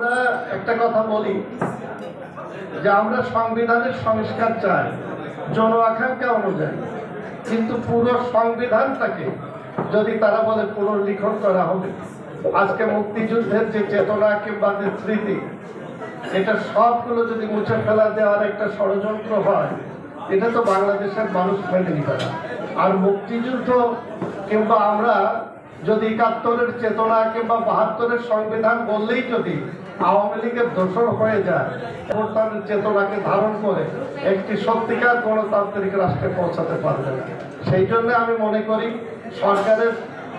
আমরা একটা কথা বলি যে আমরা সংবিধানের সংস্কার চাই জন আকাঙ্ক্ষা অনুযায়ী, কিন্তু পুরো সংবিধানটাকে যদি তারা বলে পুনর্লিখন করা হবে, আজকে মুক্তিযুদ্ধের যে চেতনা কিংবা যে স্মৃতি, এটা সবগুলো যদি মুছে ফেলা দেওয়ার একটা ষড়যন্ত্র হয়, এটা তো বাংলাদেশের মানুষ মেনে নিবে না। আর মুক্তিযুদ্ধ কিংবা আমরা যদি ৭১-এর চেতনা কিংবা ৭২-এর সংবিধান বললেই যদি আওয়ামী লীগের দোষর হয়ে যায়, তাদের চেতনাকে ধারণ করে একটি সত্যিকার গণতান্ত্রিক রাষ্ট্রে পৌঁছাতে পারবে না। সেই জন্য আমি মনে করি সরকারের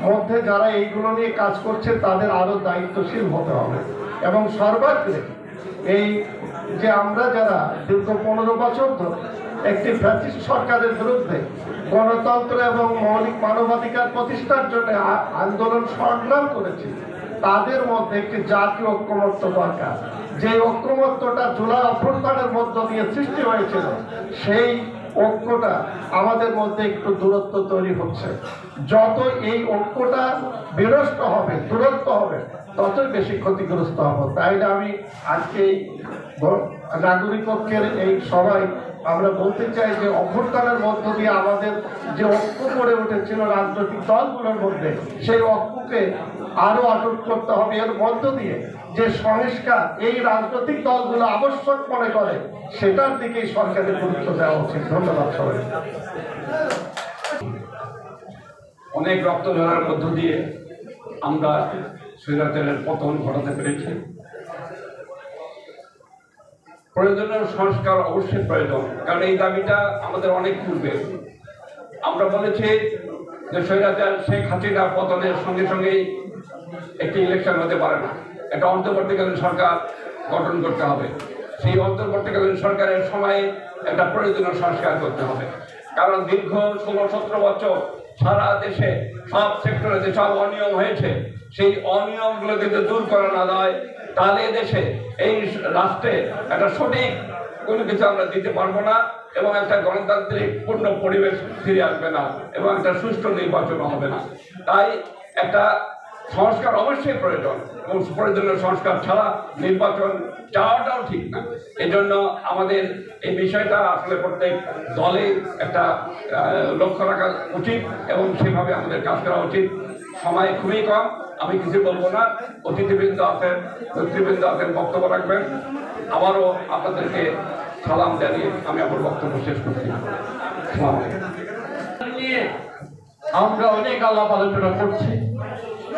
মধ্যে যারা এইগুলো নিয়ে কাজ করছে তাদের আরো দায়িত্বশীল হতে হবে এবং সর্বাগ্রে এই যে আমরা যারা দীর্ঘ ১৫ বছর ধরে একটি ফ্যাসিস্ট সরকারের বিরুদ্ধে গণতন্ত্র এবং মৌলিক মানবাধিকার প্রতিষ্ঠার জন্য আন্দোলন সংগ্রাম করেছি, তাদের মধ্যে একটি জাতীয় ঐক্যমত্য দরকার। যে ঐক্যমত্যটা জুলাই অভ্যুত্থানের মধ্য দিয়ে সৃষ্টি হয়েছিল, সেই ঐক্যটা আমাদের মধ্যে একটু দূরত্ব তৈরি হচ্ছে। যত এই ঐক্যটা বিনষ্ট হবে, দূরত্ব হবে, ততই বেশি ক্ষতিগ্রস্ত হব। তাই আমি আজকে এই নাগরিক পক্ষের এই সবাই আমরা বলতে চাই যে অভ্যুত্থানের মধ্য দিয়ে আমাদের যে ঐক্য গড়ে উঠেছিল রাজনৈতিক দলগুলোর মধ্যে, সেই ঐক্যকে আরো অটুট করতে হবে। এর মধ্য দিয়ে যে সংস্কার এই রাজনৈতিক দলগুলো আবশ্যক মনে করে, সেটার দিকেই সরকারের গুরুত্ব দেওয়া উচিত। ধন্যবাদ সবাই। অনেক রক্ত ঝরার মধ্য দিয়ে আমরা স্বৈরাচারের পতন ঘটাতে পেরেছি। প্রয়োজনীয় সংস্কার অবশ্যই প্রয়োজন, কারণ এই দাবিটা আমাদের অনেক পূর্বে। আমরা বলেছি যে স্বৈরাচার শেখ হাসিনা পতনের সঙ্গে সঙ্গেই একটি ইলেকশন হতে পারে না, একটা অন্তর্বর্তীকালীন সরকার গঠন করতে হবে। সেই অন্তর্বর্তীকালীন সরকারের সময়ে একটা প্রয়োজনীয় সংস্কার করতে হবে, কারণ দীর্ঘ 16-17 বছর সারা দেশে সব সেক্টরে যে সব অনিয়ম হয়েছে, সেই অনিয়মগুলো যদি দূর করা না যায়, তাহলে দেশে এই রাষ্ট্রে একটা সঠিক কোনো কিছু আমরা দিতে পারবো না এবং একটা গণতান্ত্রিক পূর্ণ পরিবেশ ফিরে আসবে না এবং একটা সুষ্ঠু নির্বাচন হবে না। তাই একটা সংস্কার অবশ্যই প্রয়োজন এবং প্রয়োজনীয় সংস্কার ছাড়া নির্বাচন চাওয়াটাও ঠিক না। এই জন্য আমাদের এই বিষয়টা আসলে প্রত্যেক দলে একটা লক্ষ্য রাখা উচিত এবং সেভাবে আমাদের কাজ করা উচিত। সময় খুবই কম, আমি কিছু বলবো না। অতিথিবৃন্দ আছেন, নেতৃবৃন্দ আছেন, বক্তব্য রাখবেন। আবারও আপনাদেরকে সালাম জানিয়ে আমি আমার বক্তব্য শেষ করছি। আমরা অনেক আলাপ আলোচনা করছি,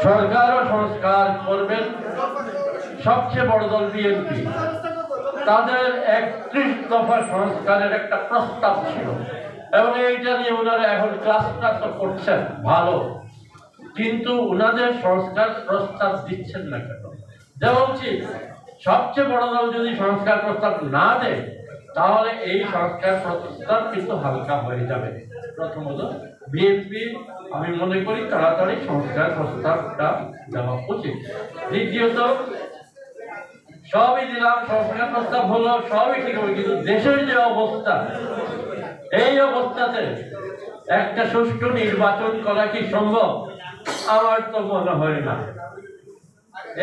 সরকারও সংস্কার করবেন। সবচেয়ে বড় দল বিএনপি, তাদের 31 দফা সংস্কারের একটা প্রস্তাব ছিল এবং এইটা নিয়ে ওনারা এখন ক্লাস করছেন, ভালো, কিন্তু ওনাদের সংস্কার প্রস্তাব দিচ্ছেন না কেন? দেওয়া উচিত। সবচেয়ে বড় দল যদি সংস্কার প্রস্তাব না দেয়, তাহলে এই সংস্কার প্রস্তাব কিন্তু হালকা হয়ে যাবে। প্রথমত বিএনপি আমি মনে করি তাড়াতাড়ি সংস্কার প্রস্তাবটা দেওয়া উচিত। দ্বিতীয়ত সবই দিলাম, সংস্কার প্রস্তাব হলো, সবই ঠিক হবে, কিন্তু দেশের যে অবস্থা, এই অবস্থাতে একটা সুষ্ঠু নির্বাচন করা কি সম্ভব? আমার তো মনে হয় না।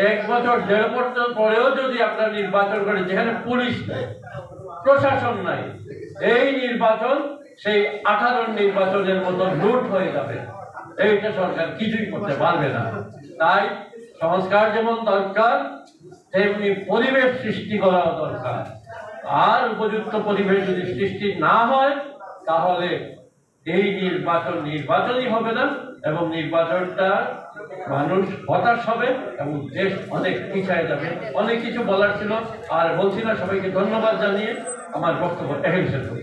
1 বছর 1.5 বছর পরেও যদি আপনার নির্বাচন করে, যেখানে পুলিশ নাই, প্রশাসন নাই, এই নির্বাচন সেই 18 নির্বাচনের মতো লুট হয়ে যাবে। এইটা সরকার কিছুই করতে পারবে না। তাই সংস্কার যেমন দরকার, তেমনি পরিবেশ সৃষ্টি করা দরকার। আর উপযুক্ত পরিবেশ যদি সৃষ্টি না হয়, তাহলে এই নির্বাচনই হবে না এবং নির্বাচনটা মানুষ হতাশ হবে এবং দেশ অনেক পিছিয়ে যাবে। অনেক কিছু বলার ছিল, আর বলছি না। সবাইকে ধন্যবাদ জানিয়ে আমার বক্তব্য এখানে শেষ করি।